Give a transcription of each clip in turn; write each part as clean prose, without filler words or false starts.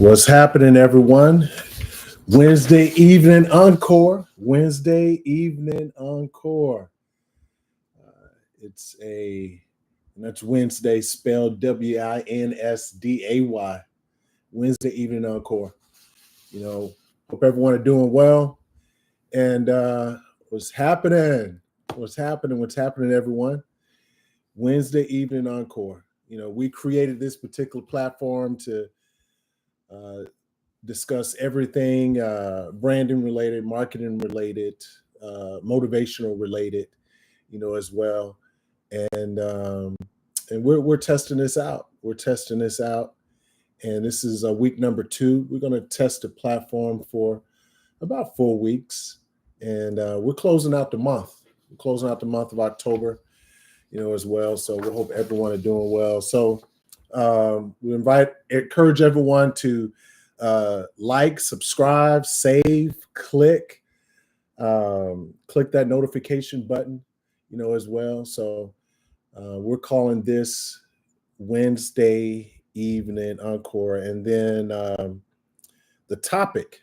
What's happening, everyone? Wednesday evening encore. Wednesday evening encore. It's and that's Wednesday spelled Winsday. Wednesday evening encore. Hope everyone are doing well. And what's happening? What's happening? What's happening, everyone? Wednesday evening encore. We created this particular platform to discuss everything branding related, marketing related, motivational related, as well. And we're testing this out. We're testing this out, and this is week number 2. We're going to test the platform for about 4 weeks, and we're closing out the month. We're closing out the month of October, as well. So we hope everyone are doing well. So we encourage everyone to like, subscribe, save, click that notification button, as well. So we're calling this Wednesday evening encore. And then the topic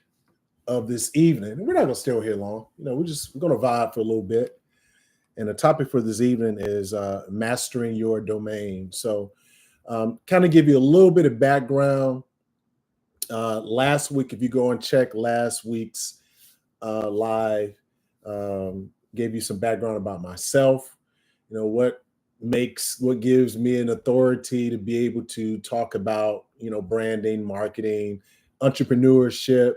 of this evening, we're not going to stay here long. We're going to vibe for a little bit. And the topic for this evening is mastering your domain. So kind of give you a little bit of background. Last week, if you go and check last week's live, gave you some background about myself, what gives me an authority to be able to talk about, branding, marketing, entrepreneurship,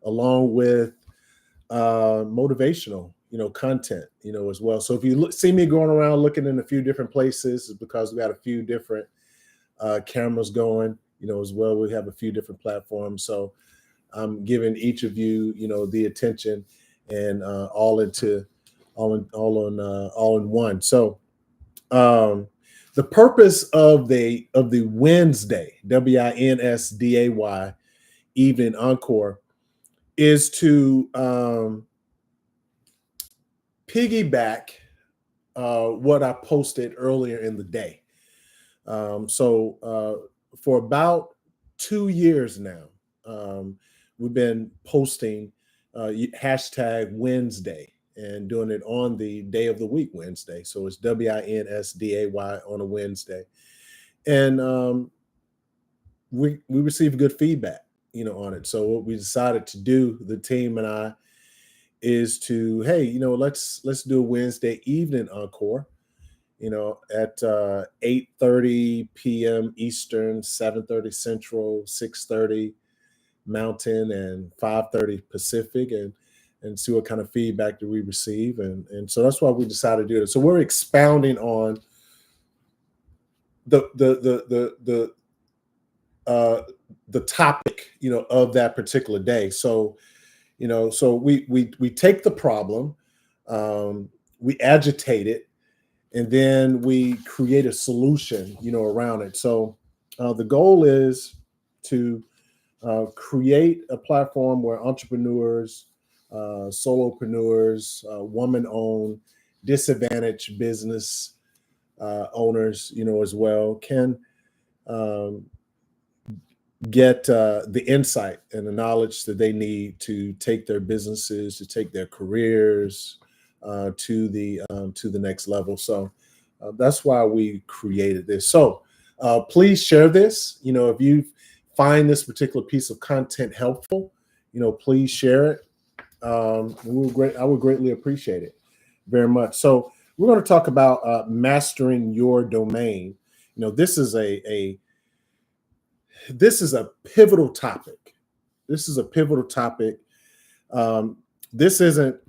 along with motivational, content, as well. So if you see me going around looking in a few different places, it's because we got a few different cameras going, as well. We have a few different platforms. So I'm giving each of you, the attention and all in one. So the purpose of the Wednesday, Winsday evening encore is to piggyback what I posted earlier in the day. So for about 2 years now, we've been posting hashtag Wednesday and doing it on the day of the week, Wednesday. So it's Winsday on a Wednesday. And we received good feedback, on it. So what we decided to do, the team and I, is to, hey, let's do a Wednesday evening encore, at 8:30 p.m. Eastern, 7:30 Central, 6:30 Mountain, and 5:30 Pacific, and see what kind of feedback do we receive. And so that's why we decided to do it. So we're expounding on the topic, of that particular day. So, so we take the problem, we agitate it, and then we create a solution, around it. So the goal is to create a platform where entrepreneurs, solopreneurs, woman-owned, disadvantaged business owners, as well, can get the insight and the knowledge that they need to take their businesses, to take their careers to the next level. So that's why we created this. So please share this. If you find this particular piece of content helpful, please share it. I would greatly appreciate it very much. So we're going to talk about mastering your domain. This is a pivotal topic. This is a pivotal topic. This isn't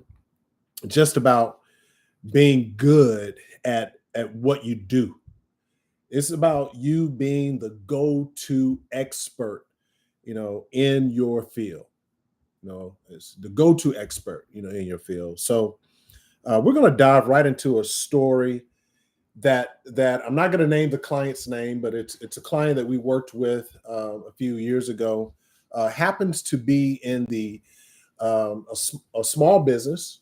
just about being good at what you do. It's about you being the go-to expert, in your field. It's the go-to expert, in your field. So we're going to dive right into a story that I'm not going to name the client's name, but it's a client that we worked with a few years ago. Happens to be in a small business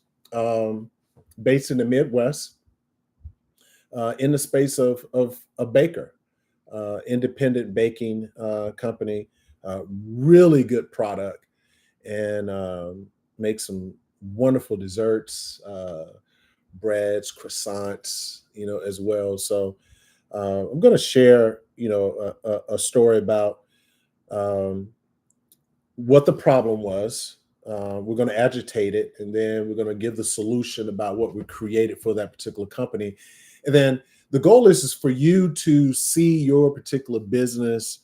based in the Midwest, in the space of a baker, independent baking company Really good product, and make some wonderful desserts, breads, croissants, as well. So I'm going to share, a story about um, what the problem was. We're going to agitate it, and then we're going to give the solution about what we created for that particular company. And then the goal is for you to see your particular business,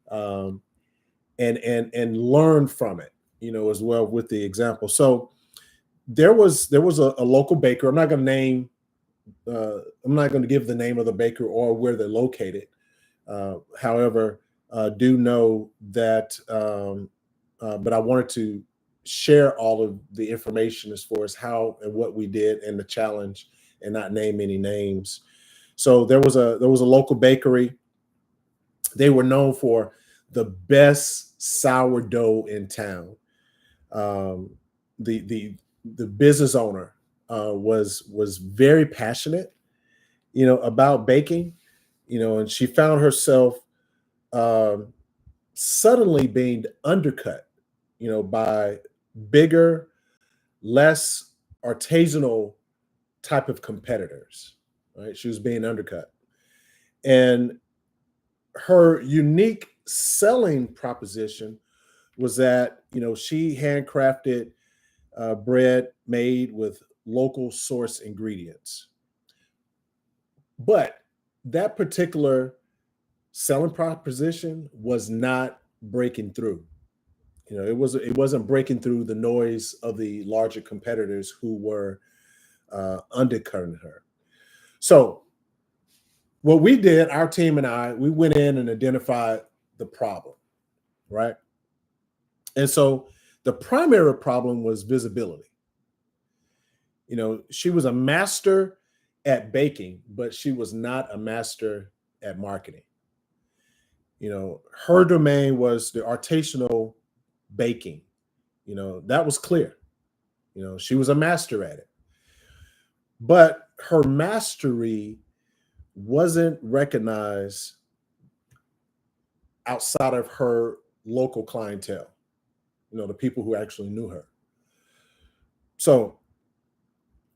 um, and learn from it, as well with the example. So there was a local baker. I'm not going to name. I'm not going to give the name of the baker or where they're located. However, do know that, but I wanted to share all of the information as far as how and what we did and the challenge, and not name any names. So there was a local bakery. They were known for the best sourdough in town. Um, the business owner was very passionate, about baking, and she found herself um, suddenly being undercut, by bigger, less artisanal type of competitors. Right, she was being undercut, and her unique selling proposition was that she handcrafted bread made with local source ingredients. But that particular selling proposition was not breaking through. It wasn't breaking through the noise of the larger competitors who were undercutting her. So what we did, our team and I, we went in and identified the problem, right? And so the primary problem was visibility. She was a master at baking, but she was not a master at marketing. Her domain was the artisanal baking. That was clear. She was a master at it. But her mastery wasn't recognized outside of her local clientele, the people who actually knew her. So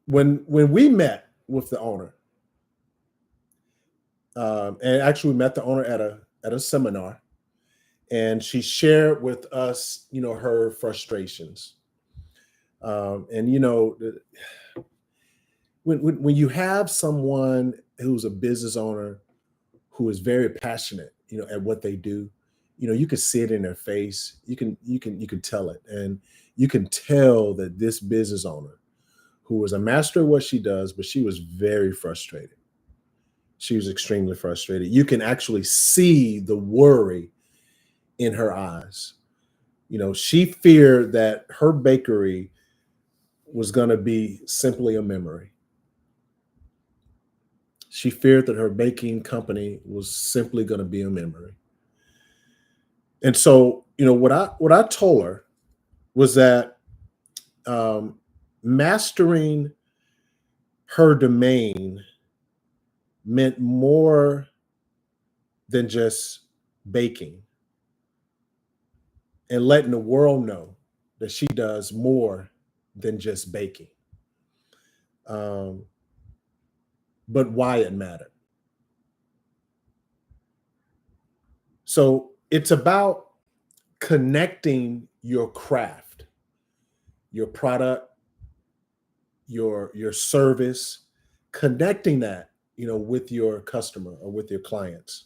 when we met with the owner, and actually we met the owner at a seminar, and she shared with us, her frustrations. And when you have someone who's a business owner who is very passionate, at what they do, you can see it in their face. You can tell it, and you can tell that this business owner, who was a master of what she does, but she was very frustrated. She was extremely frustrated. You can actually see the worry in her eyes. She feared that her bakery was going to be simply a memory. She feared that her baking company was simply going to be a memory. And so, what I told her was that, um, mastering her domain meant more than just baking, and letting the world know that she does more than just baking. Um, but why it mattered. So it's about connecting your craft, your product, your service, connecting that, with your customer or with your clients,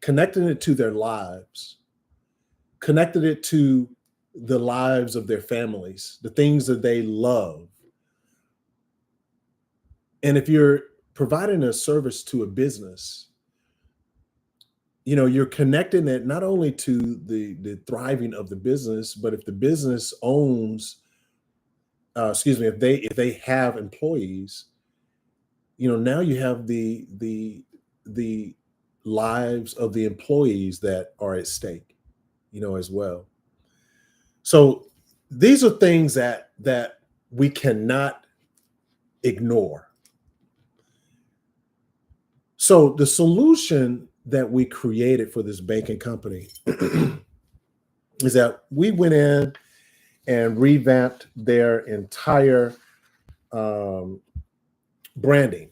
connecting it to their lives, connecting it to the lives of their families, the things that they love. And if you're providing a service to a business, you're connecting it not only to the thriving of the business, but if the business owns, excuse me, if they have employees, now you have the lives of the employees that are at stake, as well. So these are things that we cannot ignore. So the solution that we created for this banking company is that we went in and revamped their entire um, branding,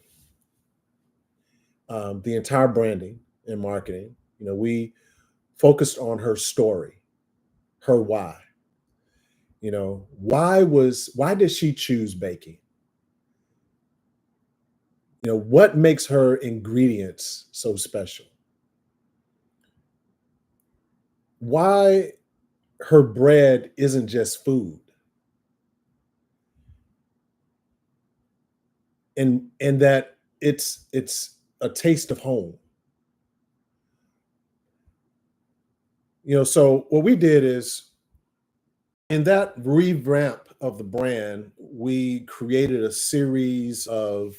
the entire branding and marketing. We focused on her story, her why. Why did she choose baking? What makes her ingredients so special? Why her bread isn't just food, and that it's a taste of home. So what we did is, in that revamp of the brand, we created a series of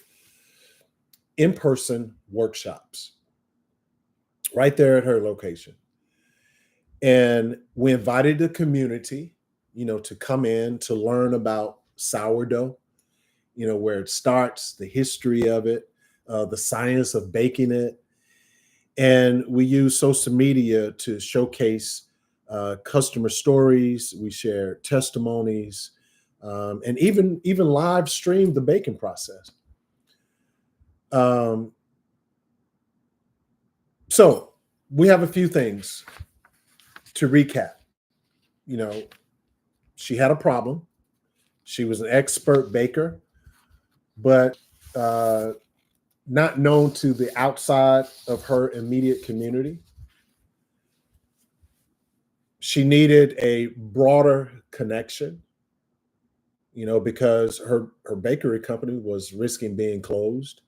in-person workshops right there at her location. And we invited the community, to come in to learn about sourdough, where it starts, the history of it, the science of baking it. And we use social media to showcase customer stories. We share testimonies, and even live stream the baking process. Um, so we have a few things to recap. You know, she had a problem. She was an expert baker, but not known to the outside of her immediate community. She needed a broader connection, because her bakery company was risking being closed.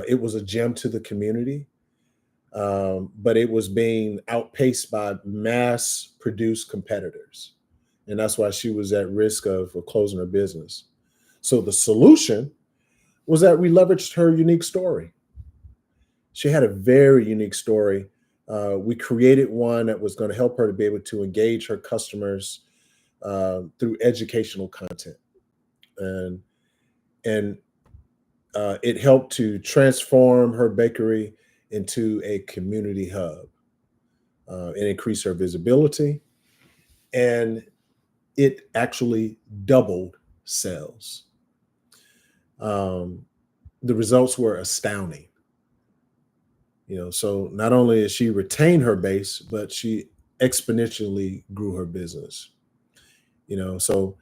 It was a gem to the community, but it was being outpaced by mass produced competitors. And that's why she was at risk of closing her business. So the solution was that we leveraged her unique story. She had a very unique story. We created one that was going to help her to be able to engage her customers through educational content, and it helped to transform her bakery into a community hub and increase her visibility. And it actually doubled sales. The results were astounding. So not only did she retain her base, but she exponentially grew her business. So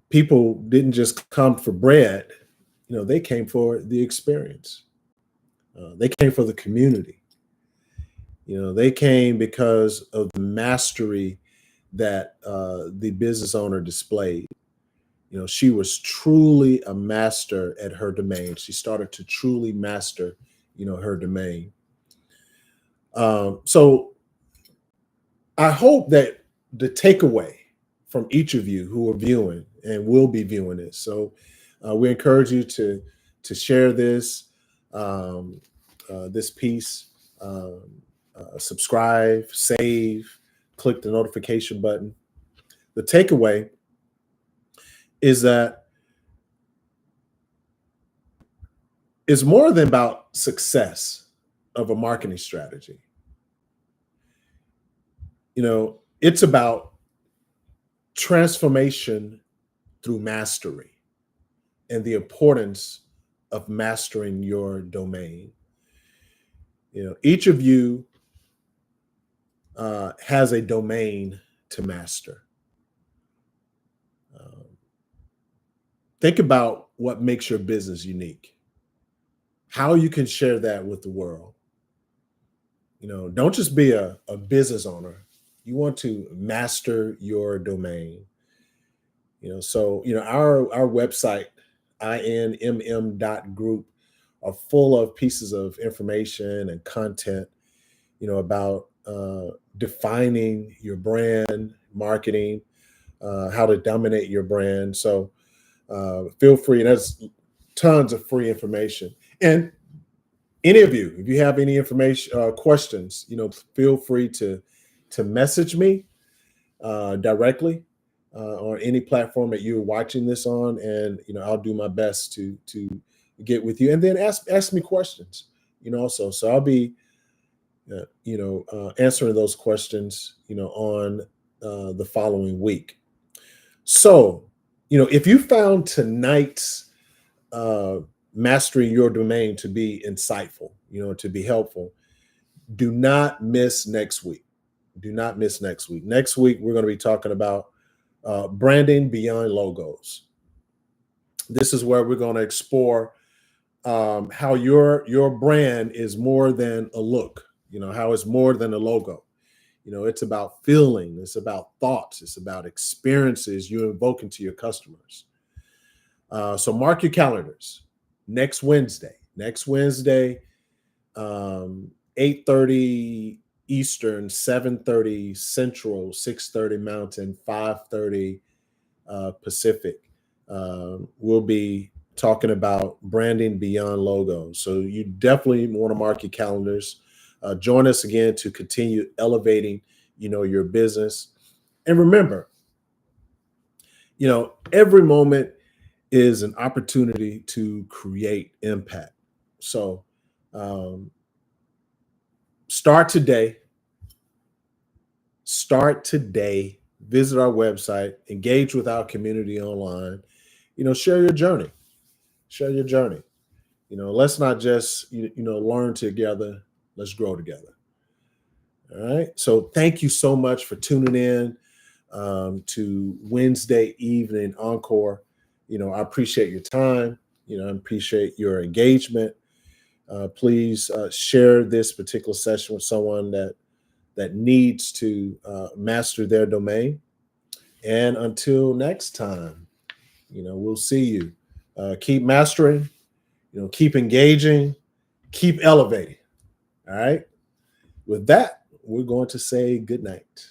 people didn't just come for bread, they came for the experience. They came for the community. They came because of the mastery that the business owner displayed. She was truly a master at her domain. She started to truly master, her domain. So I hope that the takeaway from each of you who are viewing and will be viewing this. So we encourage you to share this this piece, subscribe, save, click the notification button. The takeaway is that it's more than about success of a marketing strategy. It's about transformation through mastery and the importance of mastering your domain. Each of you has a domain to master. Think about what makes your business unique, how you can share that with the world. Don't just be a business owner. You want to master your domain. So our website, inmm.group, are full of pieces of information and content, about defining your brand, marketing, how to dominate your brand. So feel free. There's tons of free information. And any of you, if you have any information, questions, feel free to message me directly on any platform that you're watching this on, and I'll do my best to get with you, and then ask me questions. Also, so I'll be answering those questions, on the following week. So, if you found tonight's uh, mastering your domain to be insightful, to be helpful, do not miss next week. Do not miss next week. Next week, we're going to be talking about branding beyond logos. This is where we're going to explore how your brand is more than a look, how it's more than a logo. It's about feeling, it's about thoughts, it's about experiences you invoke into your customers. So mark your calendars. Next Wednesday, 8:30 Eastern, 7:30 Central, 6:30 Mountain, 5:30 Pacific. We'll be talking about branding beyond logos. So you definitely want to mark your calendars. Join us again to continue elevating, your business. And remember, every moment is an opportunity to create impact. So um, start today. Visit our website, engage with our community online, share your journey. Let's not just, learn together, let's grow together. All right. So thank you so much for tuning in to Wednesday evening encore. I appreciate your time. I appreciate your engagement. Please share this particular session with someone that needs to master their domain. And until next time, we'll see you. Keep mastering, keep engaging, keep elevating. All right. With that, we're going to say good night.